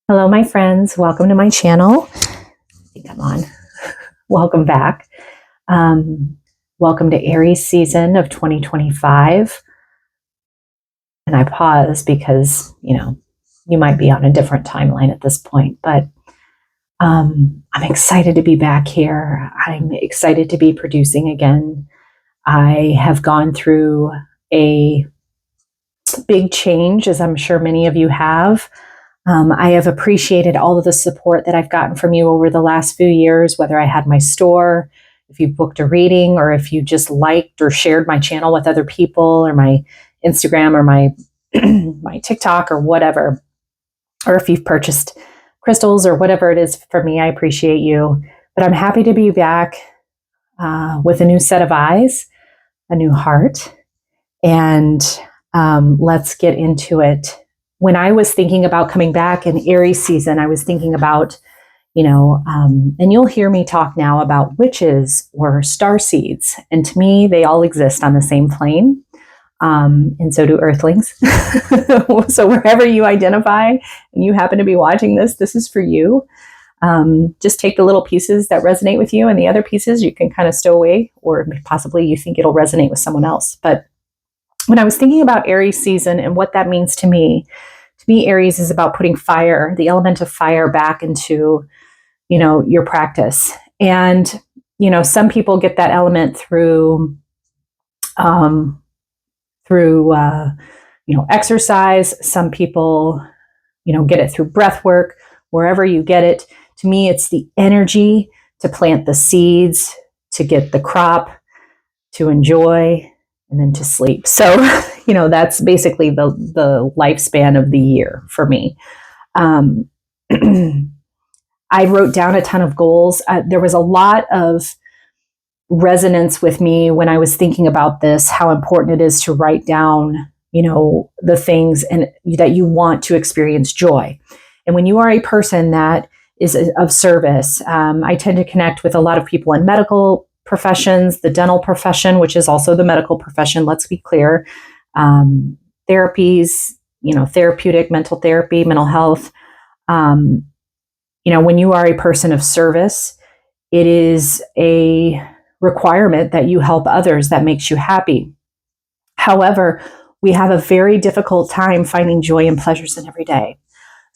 Hello, my friends. Welcome to my channel. I think I'm on. Welcome back. Welcome to Aries season of 2025. And I pause because, you might be on a different timeline at this point, but I'm excited to be back here. I'm excited to be producing again. I have gone through a big change, as I'm sure many of you have. I have appreciated all of the support that I've gotten from you over the last few years, whether I had my store, if you booked a reading, or if you just liked or shared my channel with other people, or my Instagram, or my my TikTok, or whatever, or if you've purchased crystals or whatever it is for me. I appreciate you, but I'm happy to be back with a new set of eyes, a new heart, and let's get into it. When I was thinking about coming back in Aries season, I was thinking about, and you'll hear me talk now about witches or star seeds. And to me, they all exist on the same plane. And so do earthlings. So wherever you identify and you happen to be watching this, this is for you. Just take the little pieces that resonate with you, and the other pieces you can kind of stow away, or possibly you think it'll resonate with someone else. But when I was thinking about Aries season and what that means to me, Aries is about putting fire, the element of fire, back into, your practice. And, some people get that element through exercise. Some people, get it through breath work, wherever you get it. To me, it's the energy to plant the seeds, to get the crop, to enjoy, and then to sleep. So, that's basically the lifespan of the year for me. I wrote down a ton of goals. There was a lot of resonance with me when I was thinking about this, how important it is to write down, the things and that you want to experience joy. And when you are a person that is of service, I tend to connect with a lot of people in medical professions, the dental profession, which is also the medical profession, let's be clear, therapies, therapeutic, mental therapy, mental health. When you are a person of service, it is a requirement that you help others. That makes you happy. However, we have a very difficult time finding joy and pleasures in every day.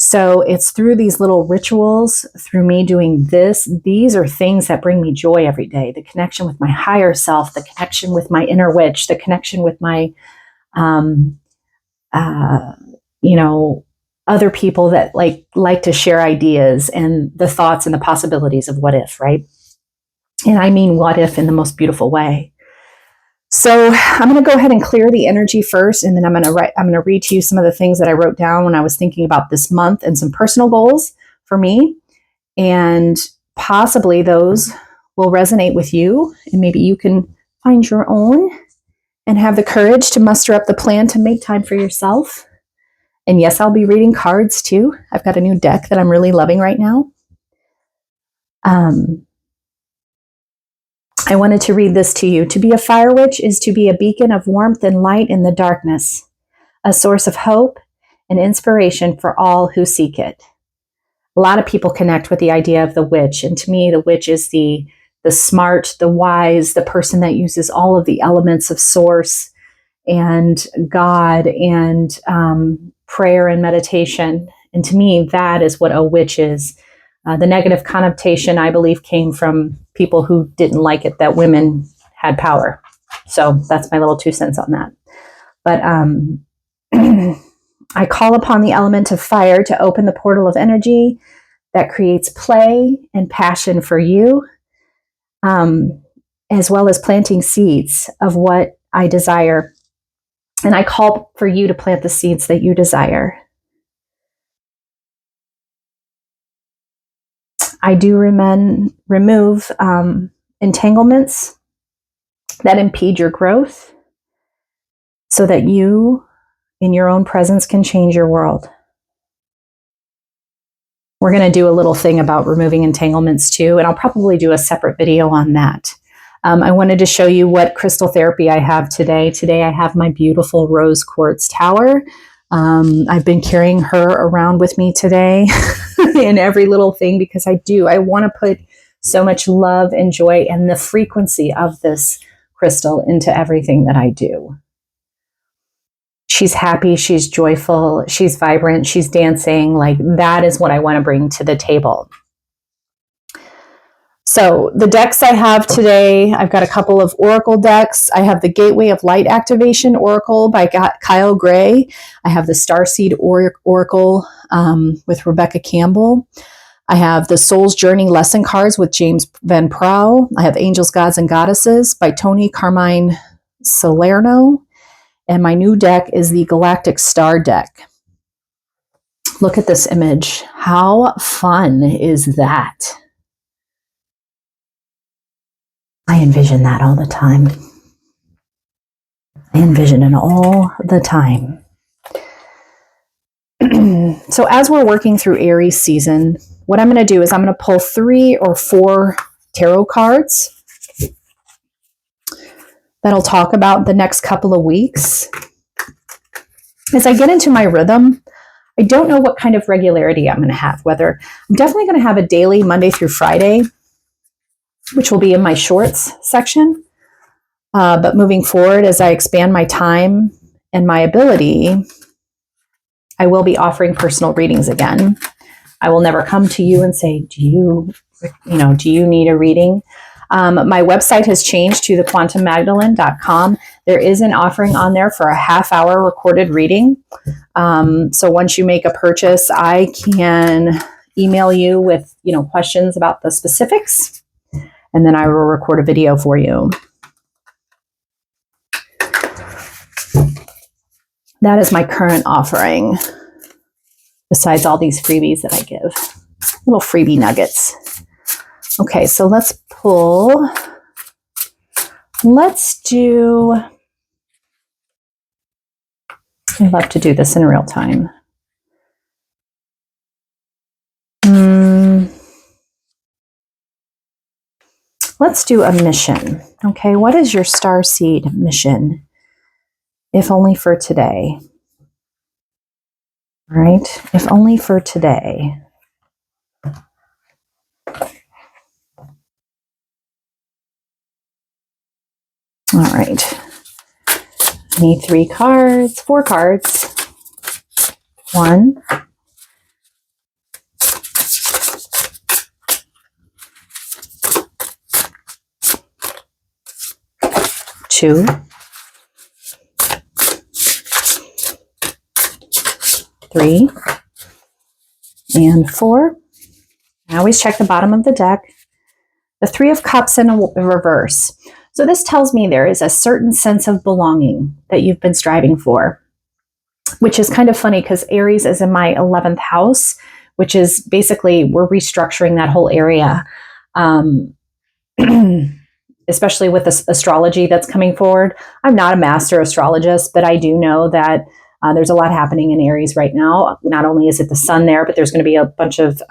So it's through these little rituals, through me doing this, these are things that bring me joy every day. The connection with my higher self, the connection with my inner witch, the connection with my, other people that like to share ideas and the thoughts and the possibilities of what if, right? And I mean what if in the most beautiful way. So I'm going to go ahead and clear the energy first, and then I'm going to read to you some of the things that I wrote down when I was thinking about this month and some personal goals for me, and possibly those will resonate with you, and maybe you can find your own and have the courage to muster up the plan to make time for yourself. And yes, I'll be reading cards too. I've got a new deck that I'm really loving right now. I wanted to read this to you. To be a fire witch is to be a beacon of warmth and light in the darkness, a source of hope and inspiration for all who seek it. A lot of people connect with the idea of the witch, and to me, the witch is the smart, the wise, the person that uses all of the elements of source and God and prayer and meditation. And to me, that is what a witch is. The negative connotation, I believe, came from people who didn't like it that women had power. So that's my little 2 cents on that. But I call upon the element of fire to open the portal of energy that creates play and passion for you, as well as planting seeds of what I desire. And I call for you to plant the seeds that you desire. I do remove entanglements that impede your growth so that you, in your own presence, can change your world. We're going to do a little thing about removing entanglements too, and I'll probably do a separate video on that. I wanted to show you what crystal therapy I have today. Today I have my beautiful rose quartz tower. I've been carrying her around with me today in every little thing because I want to put so much love and joy and the frequency of this crystal into everything that I do. She's happy, she's joyful, she's vibrant, she's dancing. Like, that is what I want to bring to the table. So the decks I have today, I've got a couple of Oracle decks. I have the Gateway of Light Activation Oracle by Kyle Gray. I have the Starseed Oracle with Rebecca Campbell. I have the Soul's Journey Lesson Cards with James Van Prow. I have Angels, Gods, and Goddesses by Tony Carmine Salerno. And my new deck is the Galactic Star deck. Look at this image. How fun is that? I envision that all the time. I envision it all the time. So as we're working through Aries season, what I'm going to do is I'm going to pull 3 or 4 tarot cards that'll talk about the next couple of weeks. As I get into my rhythm, I don't know what kind of regularity I'm going to have, whether I'm definitely going to have a daily Monday through Friday, which will be in my shorts section. But moving forward, as I expand my time and my ability, I will be offering personal readings again. I will never come to you and say, do you need a reading? My website has changed to thequantummagdalene.com. There is an offering on there for a half-hour recorded reading. So once you make a purchase, I can email you with, questions about the specifics, and then I will record a video for you. That is my current offering, besides all these freebies that I give. Little freebie nuggets. Okay, so let's pull. Let's do, I love to do this in real time. Let's do a mission. Okay, what is your starseed mission? If only for today. All right, if only for today. All right. I need 4 cards. 1. 2. 3. And 4. I always check the bottom of the deck. The 3 of Cups in a reverse. So this tells me there is a certain sense of belonging that you've been striving for, which is kind of funny because Aries is in my 11th house, which is basically we're restructuring that whole area, especially with this astrology that's coming forward. I'm not a master astrologist, but I do know that there's a lot happening in Aries right now. Not only is it the sun there, but there's going to be a bunch of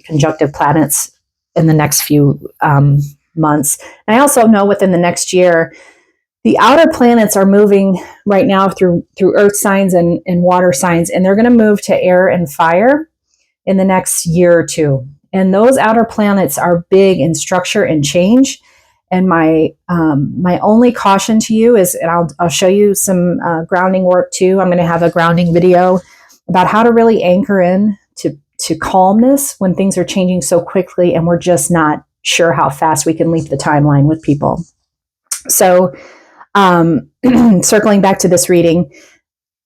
conjunctive planets in the next few months. And I also know within the next year, the outer planets are moving right now through earth signs and water signs, and they're going to move to air and fire in the next year or 2. And those outer planets are big in structure and change. And my only caution to you is, and I'll show you some grounding work too. I'm going to have a grounding video about how to really anchor in to calmness when things are changing so quickly and we're just not sure how fast we can leap the timeline with people. So circling back to this reading,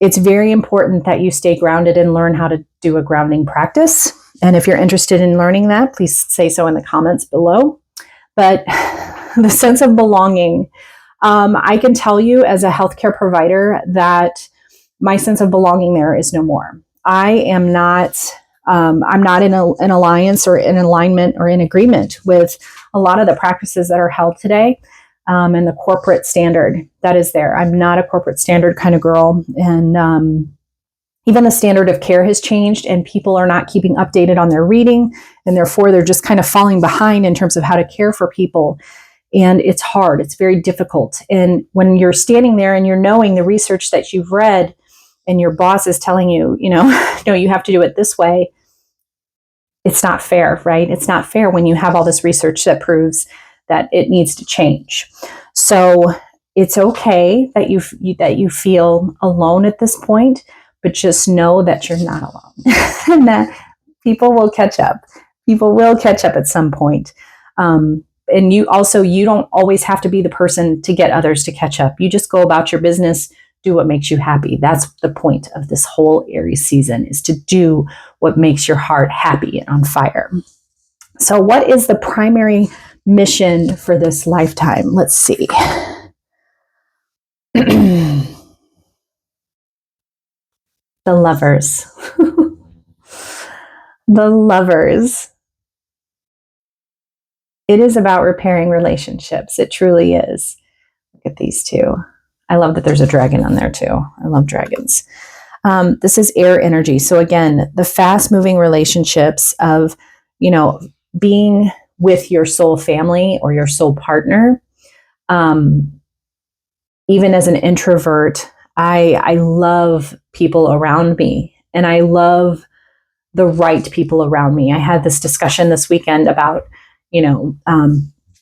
it's very important that you stay grounded and learn how to do a grounding practice. And if you're interested in learning that, please say so in the comments below. But the sense of belonging, I can tell you as a healthcare provider that my sense of belonging there is no more. I am not, I'm not in an alliance or in alignment or in agreement with a lot of the practices that are held today and the corporate standard that is there. I'm not a corporate standard kind of girl. And even the standard of care has changed and people are not keeping updated on their reading. And therefore, they're just kind of falling behind in terms of how to care for people. And it's hard. It's very difficult. And when you're standing there and you're knowing the research that you've read and your boss is telling you, no, you have to do it this way, it's not fair, right? It's not fair when you have all this research that proves that it needs to change. So it's okay that you feel alone at this point, but just know that you're not alone and that people will catch up. People will catch up at some point. And you don't always have to be the person to get others to catch up. You just go about your business, do what makes you happy. That's the point of this whole Aries season, is to do what makes your heart happy and on fire. So what is the primary mission for this lifetime? Let's see. The Lovers. The Lovers. It is about repairing relationships. It truly is. Look at these two. I love that there's a dragon on there too. I love dragons. This is air energy. So again, the fast moving relationships of, being with your soul family or your soul partner. Even as an introvert, I love people around me, and I love the right people around me. I had this discussion this weekend about,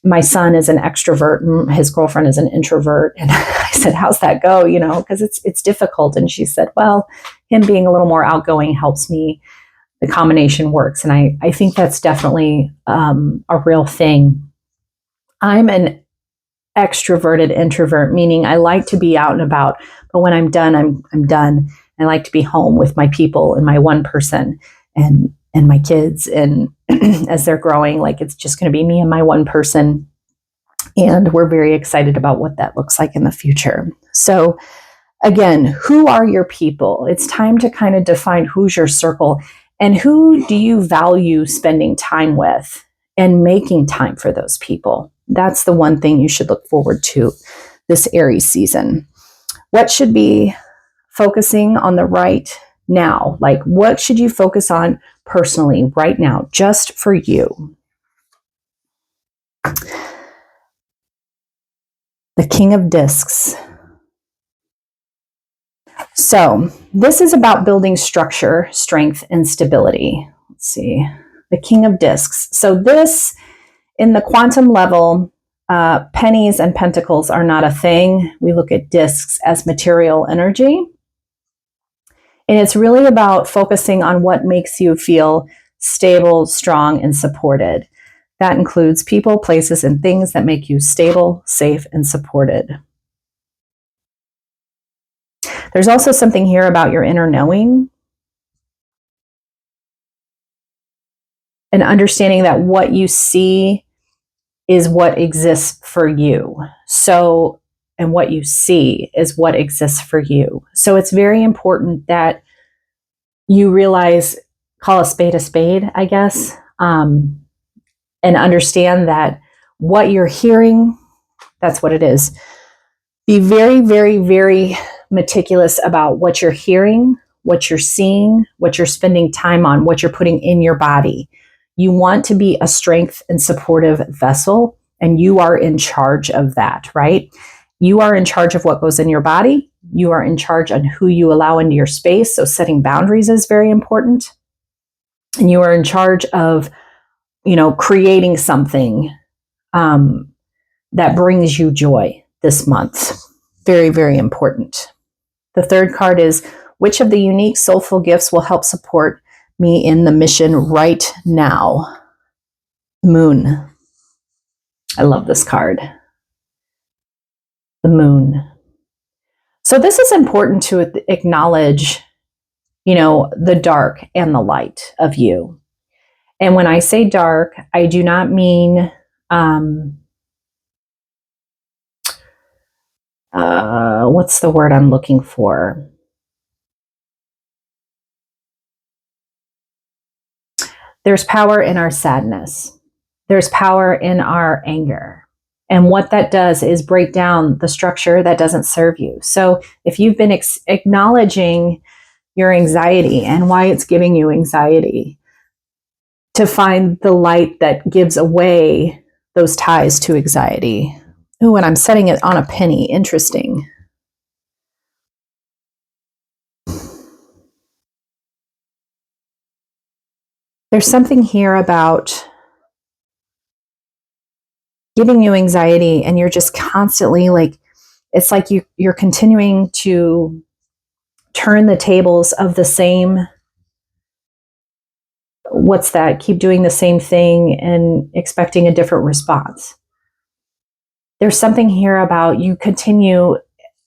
my son is an extrovert, his girlfriend is an introvert. And I said, how's that go? Because it's difficult. And she said, well, him being a little more outgoing helps me. The combination works. And I think that's definitely a real thing. I'm an extroverted introvert, meaning I like to be out and about, but when I'm done, I'm done. I like to be home with my people and my one person and my kids. And as they're growing, like, it's just going to be me and my one person. And we're very excited about what that looks like in the future. So again, who are your people? It's time to kind of define who's your circle and who do you value spending time with and making time for those people. That's the one thing you should look forward to this Aries season. What should be focusing on the right now? Like, what should you focus on personally right now, just for you? The King of Discs. So this is about building structure, strength, and stability. Let's see. The King of Discs. So this, in the quantum level, pennies and pentacles are not a thing. We look at discs as material energy. And it's really about focusing on what makes you feel stable, strong, and supported. That includes people, places, and things that make you stable, safe, and supported. There's also something here about your inner knowing and understanding that what you see is what exists for you. So, and what you see is what exists for you. So it's very important that you realize, call a spade, I guess, and understand that what you're hearing, that's what it is. Be very, very, very meticulous about what you're hearing, what you're seeing, what you're spending time on, what you're putting in your body. You want to be a strength and supportive vessel, and you are in charge of that, right? You are in charge of what goes in your body. You are in charge on who you allow into your space. So setting boundaries is very important. And you are in charge of, creating something that brings you joy this month. Very, very important. The third card is, which of the unique soulful gifts will help support me in the mission right now? Moon. I love this card. The Moon. So this is important to acknowledge, the dark and the light of you. And when I say dark, I do not mean what's the word I'm looking for? There's power in our sadness. There's power in our anger. And what that does is break down the structure that doesn't serve you. So if you've been acknowledging your anxiety and why it's giving you anxiety, to find the light that gives away those ties to anxiety. Ooh, and I'm setting it on a penny. Interesting. There's something here about giving you anxiety, and you're just constantly like, it's like you're continuing to turn the tables of the same, what's that? Keep doing the same thing and expecting a different response. There's something here about you continue,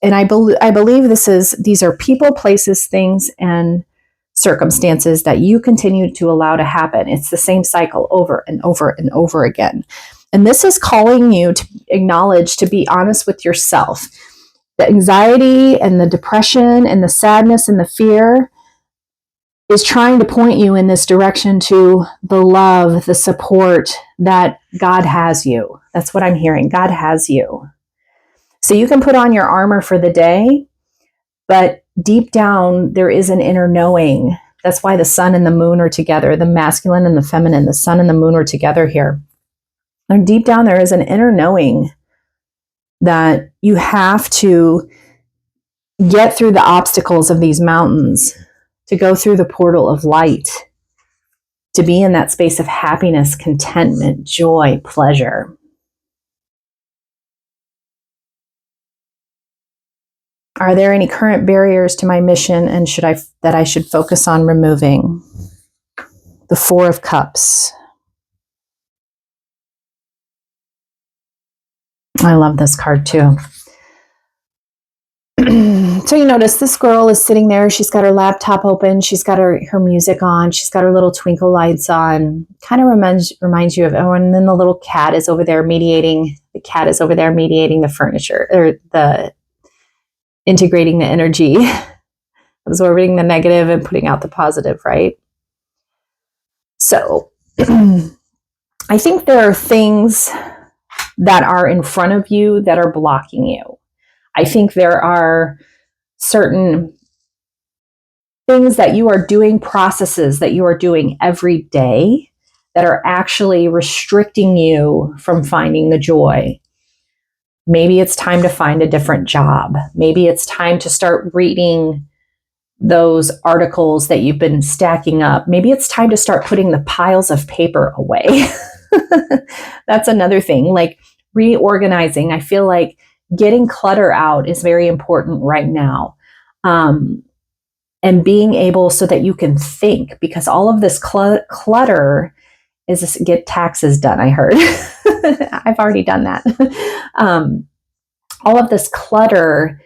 and I believe these are people, places, things, and circumstances that you continue to allow to happen. It's the same cycle over and over and over again. And this is calling you to acknowledge, to be honest with yourself. The anxiety and the depression and the sadness and the fear is trying to point you in this direction to the love, the support that God has you. That's what I'm hearing. God has you. So you can put on your armor for the day, but deep down, there is an inner knowing. That's why the sun and the moon are together, the masculine and the feminine, the sun and the moon are together here. And deep down, there is an inner knowing that you have to get through the obstacles of these mountains, to go through the portal of light, to be in that space of happiness, contentment, joy, pleasure. Are there any current barriers to my mission, and that I should focus on removing? The Four of Cups. I love this card too. So you notice this girl is sitting there. She's got her laptop open. She's got her music on. She's got her little twinkle lights on. Kind of reminds you of, oh, and then the little cat is over there mediating. The cat is over there mediating the furniture, or the integrating the energy, absorbing the negative and putting out the positive, right? So I think there are things that are in front of you that are blocking you. I think there are certain things that you are doing, processes that you are doing every day that are actually restricting you from finding the joy. Maybe it's time to find a different job. Maybe it's time to start reading those articles that you've been stacking up. Maybe it's time to start putting the piles of paper away. That's another thing, like reorganizing. I feel like getting clutter out is very important right now. And being able so that you can think, because all of this clutter is get taxes done, I heard. I've already done that. All of this clutter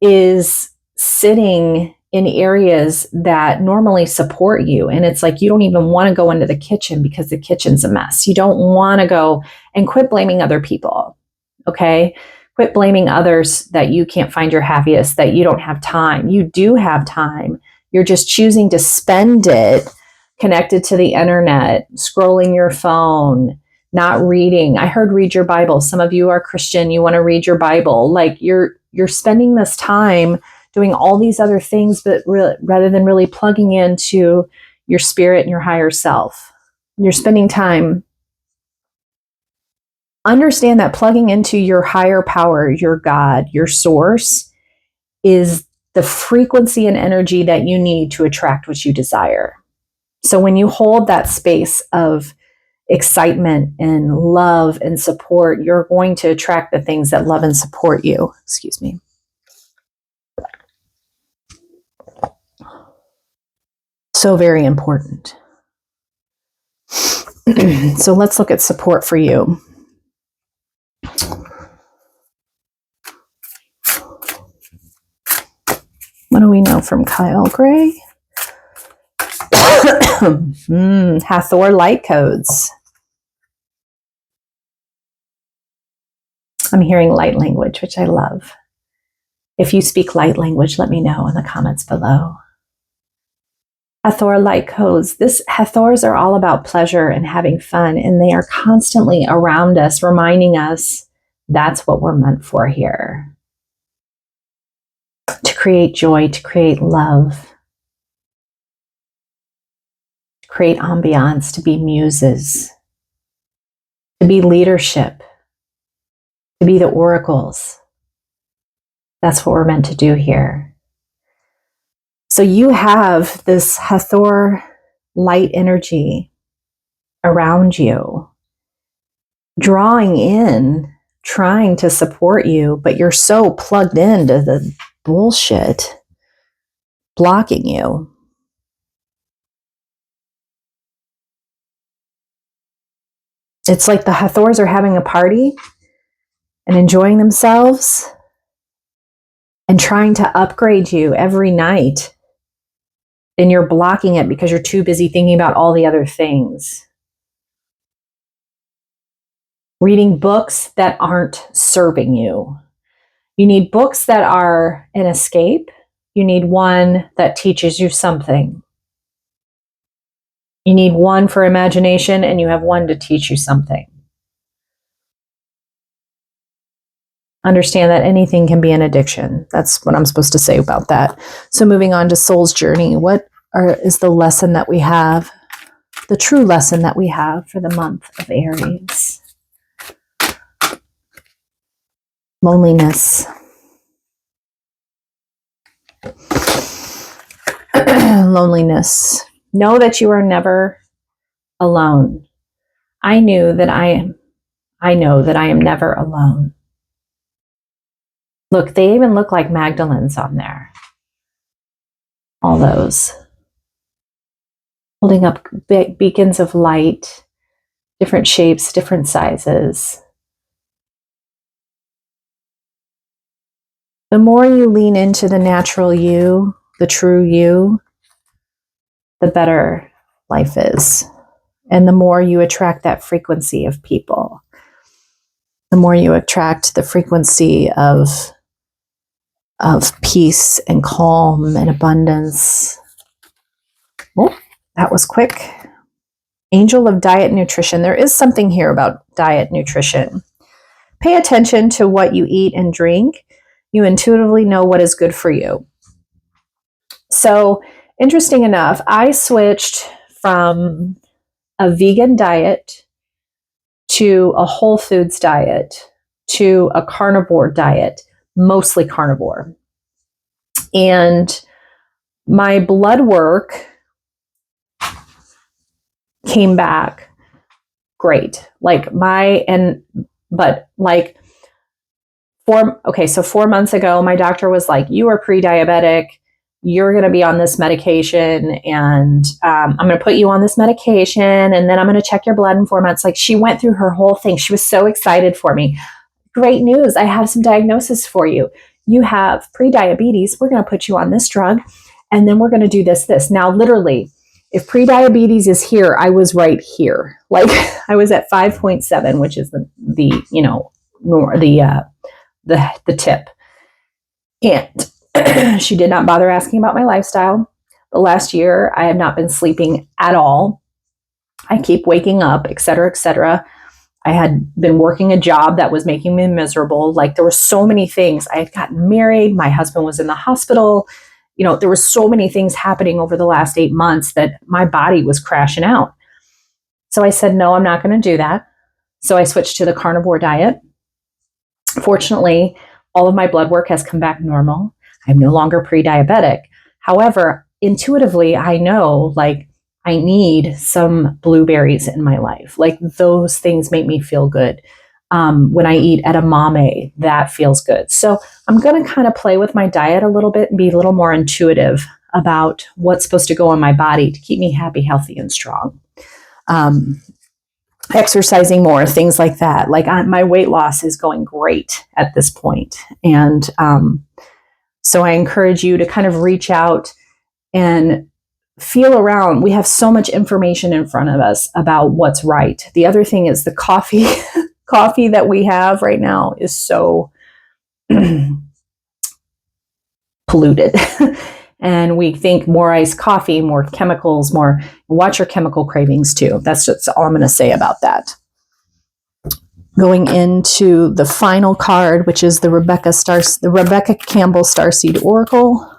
is sitting in areas that normally support you. And it's like, you don't even want to go into the kitchen because the kitchen's a mess. You don't want to go, and quit blaming other people. Okay. Quit blaming others that you can't find your happiest, that you don't have time. You do have time. You're just choosing to spend it connected to the internet, scrolling your phone, not reading. I heard read your Bible. Some of you are Christian. You want to read your Bible. Like you're spending this time doing all these other things, but rather than really plugging into your spirit and your higher self. You're spending time. Understand that plugging into your higher power, your God, your source, is the frequency and energy that you need to attract what you desire. So when you hold that space of excitement and love and support, you're going to attract the things that love and support you. Excuse me. So very important. So let's look at support for you. What do we know from Kyle Gray? Hathor light codes. I'm hearing light language, which I love. If you speak light language, let me know in the comments below. Hathor light codes. Hathors are all about pleasure and having fun, and they are constantly around us, reminding us that's what we're meant for here. To create joy, to create love, to create ambiance, to be muses, to be leadership, to be the oracles. That's what we're meant to do here. So you have this Hathor light energy around you, drawing in, trying to support you, but you're so plugged into the bullshit blocking you. It's like the Hathors are having a party and enjoying themselves and trying to upgrade you every night. And you're blocking it because you're too busy thinking about all the other things. Reading books that aren't serving you. You need books that are an escape. You need one that teaches you something. You need one for imagination, and you have one to teach you something. Understand that anything can be an addiction. That's what I'm supposed to say about that. So moving on to Soul's Journey, what is the lesson that we have, the true lesson that we have for the month of Aries? Loneliness. Loneliness. Know that you are never alone. I know that I am never alone. Look, they even look like Magdalens on there. All those. Holding up beacons of light, different shapes, different sizes. The more you lean into the natural you, the true you, the better life is. And the more you attract that frequency of people, the more you attract the frequency of peace and calm and abundance. Oh, that was quick. Angel of Diet Nutrition. There is something here about diet nutrition. Pay attention to what you eat and drink. You intuitively know what is good for you. So, interesting enough, I switched from a vegan diet to a whole foods diet to a carnivore diet, mostly carnivore. And my blood work came back great. So 4 months ago, my doctor was like, you are pre-diabetic. You're going to be on this medication, and I'm going to put you on this medication, and then I'm going to check your blood in 4 months. Like, she went through her whole thing. She was so excited for me. Great news. I have some diagnosis for you. You have pre-diabetes. We're going to put you on this drug, and then we're going to do this. Now, literally, if pre-diabetes is here, I was right here. Like, I was at 5.7, which is the tip. And she did not bother asking about my lifestyle. The last year, I have not been sleeping at all. I keep waking up, et cetera, et cetera. I had been working a job that was making me miserable. Like, there were so many things. I had gotten married. My husband was in the hospital. There were so many things happening over the last 8 months that my body was crashing out. So I said, no, I'm not going to do that. So I switched to the carnivore diet. Fortunately, all of my blood work has come back normal. I'm no longer pre-diabetic. However, intuitively, I know, like, I need some blueberries in my life. Like, those things make me feel good. When I eat edamame, that feels good. So I'm going to kind of play with my diet a little bit and be a little more intuitive about what's supposed to go in my body to keep me happy, healthy, and strong. Exercising more, things like that. Like, my weight loss is going great at this point. And so I encourage you to kind of reach out and feel around. We have so much information in front of us about what's right. The other thing is the coffee that we have right now is so polluted. And we think more iced coffee, more chemicals, more. Watch your chemical cravings too. That's just all I'm going to say about that. Going into the final card, which is the Rebecca Campbell Starseed Oracle.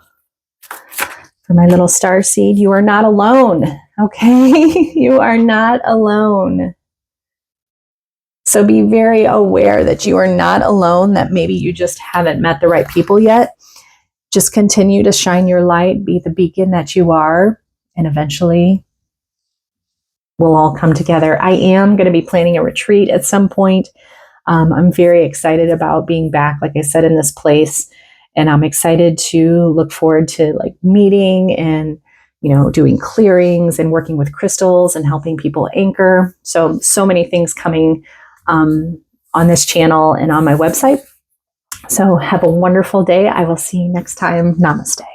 For my little starseed, you are not alone. Okay, you are not alone. So be very aware that you are not alone. That maybe you just haven't met the right people yet. Just continue to shine your light, be the beacon that you are, and eventually we'll all come together. I am going to be planning a retreat at some point. I'm very excited about being back, like I said, in this place. And I'm excited to look forward to like meeting and, doing clearings and working with crystals and helping people anchor. So many things coming on this channel and on my website. So have a wonderful day. I will see you next time. Namaste.